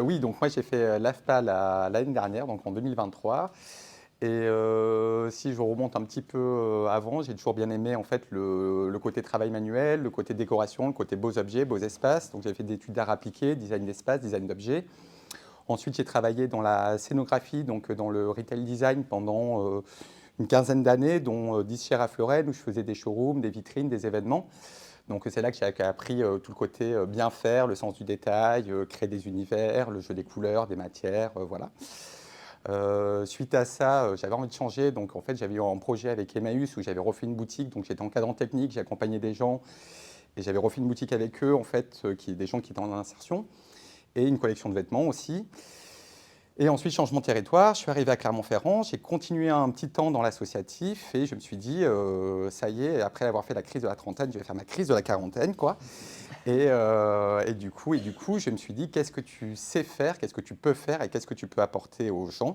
Oui, donc moi j'ai fait l'AFPA l'année dernière, donc en 2023. Et si je remonte un petit peu avant, j'ai toujours bien aimé en fait le côté travail manuel, le côté décoration, le côté beaux objets, beaux espaces. Donc j'ai fait des études d'art appliqué, design d'espace, design d'objets. Ensuite j'ai travaillé dans la scénographie, donc dans le retail design pendant une quinzaine d'années, dont 10 chez Ralph Lauren où je faisais des showrooms, des vitrines, des événements. Donc c'est là que j'ai appris tout le côté bien faire, le sens du détail, créer des univers, le jeu des couleurs, des matières, voilà. Suite à ça, j'avais envie de changer. Donc, en fait, j'avais eu un projet avec Emmaüs où j'avais refait une boutique. Donc, j'étais encadrant technique, j'accompagnais des gens et j'avais refait une boutique avec eux, en fait, des gens qui étaient en insertion et une collection de vêtements aussi. Et ensuite, changement de territoire, je suis arrivé à Clermont-Ferrand, j'ai continué un petit temps dans l'associatif et je me suis dit, ça y est, après avoir fait la crise de la trentaine, je vais faire ma crise de la quarantaine, quoi. Et du coup, je me suis dit, qu'est-ce que tu sais faire, qu'est-ce que tu peux faire et qu'est-ce que tu peux apporter aux gens.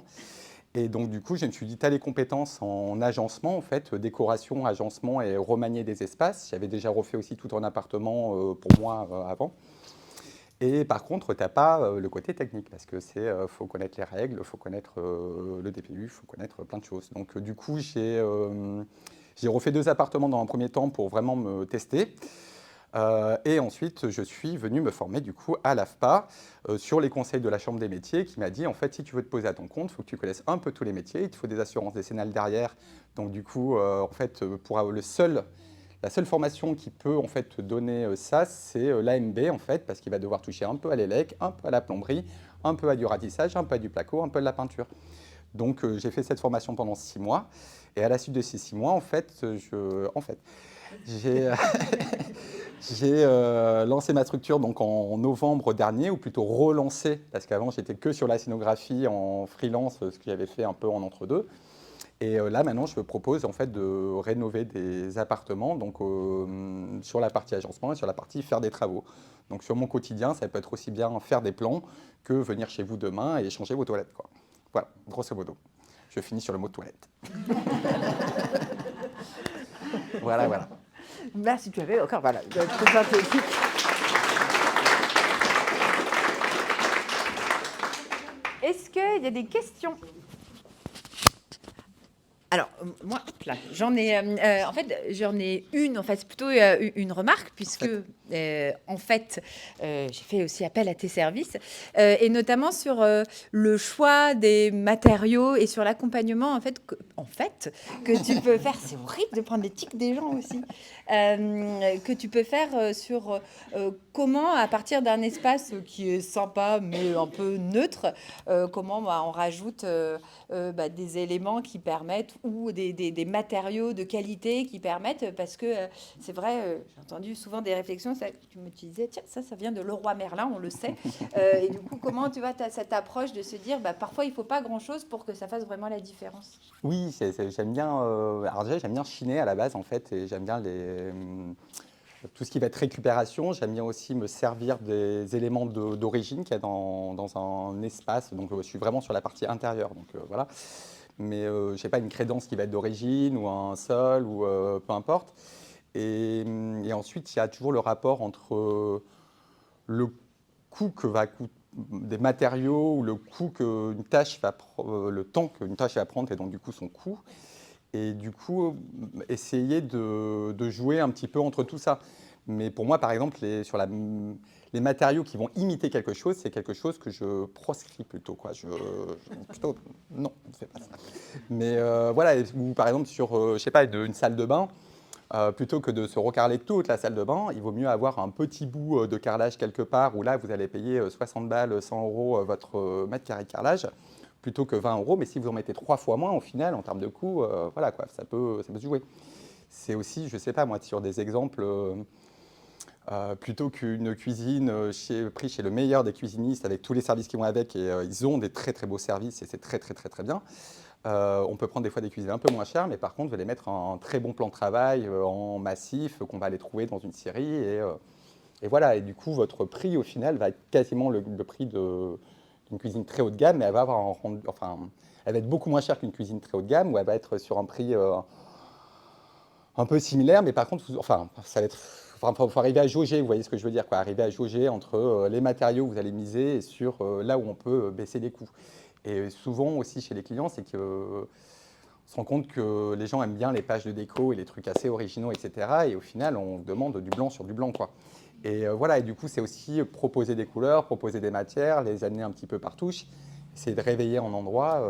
Et donc, du coup, je me suis dit, tu as les compétences en agencement, en fait, décoration, agencement et remanier des espaces. J'avais déjà refait aussi tout en appartement pour moi avant. Et par contre, tu n'as pas le côté technique, parce que faut connaître les règles, il faut connaître le DPU, il faut connaître plein de choses. Donc, du coup, j'ai refait 2 appartements dans un premier temps pour vraiment me tester. Et ensuite, je suis venu me former du coup à l'AFPA sur les conseils de la Chambre des métiers qui m'a dit en fait, si tu veux te poser à ton compte, il faut que tu connaisses un peu tous les métiers, il te faut des assurances décennales derrière. Donc du coup, en fait, la seule formation qui peut en fait te donner ça, c'est l'AMB en fait, parce qu'il va devoir toucher un peu à l'élec, un peu à la plomberie, un peu à du ratissage, un peu à du placo, un peu à la peinture. Donc j'ai fait cette formation pendant 6 mois. Et à la suite de ces 6 mois, j'ai j'ai lancé ma structure donc en novembre dernier, ou plutôt relancé, parce qu'avant j'étais que sur la scénographie en freelance, ce que j'avais fait un peu en entre-deux. Et là maintenant je me propose en fait de rénover des appartements, donc sur la partie agencement et sur la partie faire des travaux. Donc sur mon quotidien, ça peut être aussi bien faire des plans que venir chez vous demain et changer vos toilettes, quoi. Voilà, grosso modo. Je finis sur le mot toilette. Voilà, voilà. Là, si tu avais encore, voilà, très synthétique. Est-ce qu'il y a des questions? Alors, moi, hop là, en fait, j'en ai une, en fait, c'est plutôt une remarque, puisque, en fait, j'ai fait aussi appel à tes services, et notamment sur le choix des matériaux et sur l'accompagnement, que tu peux faire. C'est horrible de prendre les tics des gens aussi. Que tu peux faire sur comment, à partir d'un espace qui est sympa, mais un peu neutre, comment on rajoute des éléments qui permettent ou des matériaux de qualité qui permettent, parce que c'est vrai, j'ai entendu souvent des réflexions, tu me disais, tiens, ça vient de Leroy Merlin, on le sait. Et du coup, comment tu vois cette approche de se dire, parfois, il ne faut pas grand-chose pour que ça fasse vraiment la différence? Oui, j'aime bien. Alors déjà, j'aime bien chiner à la base en fait, et j'aime bien tout ce qui va être récupération. J'aime bien aussi me servir des éléments d'origine qu'il y a dans un espace. Donc, je suis vraiment sur la partie intérieure. Donc voilà. Mais je sais pas, une crédence qui va être d'origine ou un sol ou peu importe. Et ensuite, il y a toujours le rapport entre le coût que va coûter des matériaux ou le coût qu'une tâche le temps qu'une tâche va prendre et donc du coup son coût. Et du coup, essayer de jouer un petit peu entre tout ça. Mais pour moi, par exemple, les matériaux qui vont imiter quelque chose, c'est quelque chose que je proscris plutôt, quoi. Plutôt, non, on ne fait pas ça. Mais voilà, ou par exemple sur, je sais pas, une salle de bain, plutôt que de se recarreler toute la salle de bain, il vaut mieux avoir un petit bout de carrelage quelque part où là, vous allez payer 60 balles, 100 euros votre mètre carré de carrelage, plutôt que 20 euros. Mais si vous en mettez 3 fois moins, au final, en termes de coût, voilà quoi, ça peut se jouer. C'est aussi, je sais pas moi, sur des exemples, plutôt qu'une cuisine prise chez le meilleur des cuisinistes avec tous les services qui vont avec, et ils ont des très très beaux services et c'est très très très très bien. On peut prendre des fois des cuisines un peu moins chères, mais par contre, vous allez mettre un très bon plan de travail en massif qu'on va aller trouver dans une série. Et voilà, et du coup, votre prix, au final, va être quasiment le prix d'une cuisine très haut de gamme, mais elle va avoir elle va être beaucoup moins chère qu'une cuisine très haut de gamme, ou elle va être sur un prix un peu similaire, mais par contre, ça va être faut arriver à jauger, vous voyez ce que je veux dire, quoi. Arriver à jauger entre les matériaux que vous allez miser et sur là où on peut baisser les coûts. Et souvent aussi chez les clients, c'est que on se rend compte que les gens aiment bien les pages de déco et les trucs assez originaux, etc. Et au final, on demande du blanc sur du blanc, quoi. Et voilà, et du coup, c'est aussi proposer des couleurs, proposer des matières, les amener un petit peu par touche, essayer de réveiller un endroit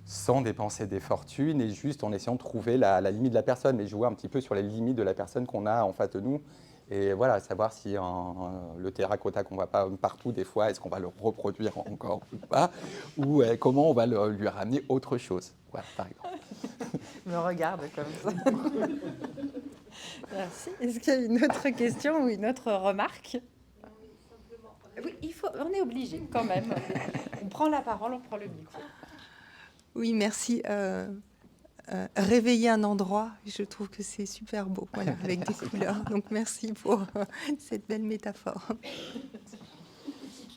sans dépenser des fortunes et juste en essayant de trouver la limite de la personne, mais jouer un petit peu sur les limites de la personne qu'on a en face de nous. Et voilà, savoir si le terracotta qu'on ne voit pas partout, des fois, est-ce qu'on va le reproduire encore ou pas, ou comment on va lui ramener autre chose, voilà, par exemple. Me regarde comme ça. Merci. Est-ce qu'il y a une autre question ou une autre remarque? Oui, on est obligé quand même. On prend la parole, on prend le micro. Oui, merci. Réveiller un endroit, je trouve que c'est super beau, voilà, avec des couleurs. Donc merci pour cette belle métaphore.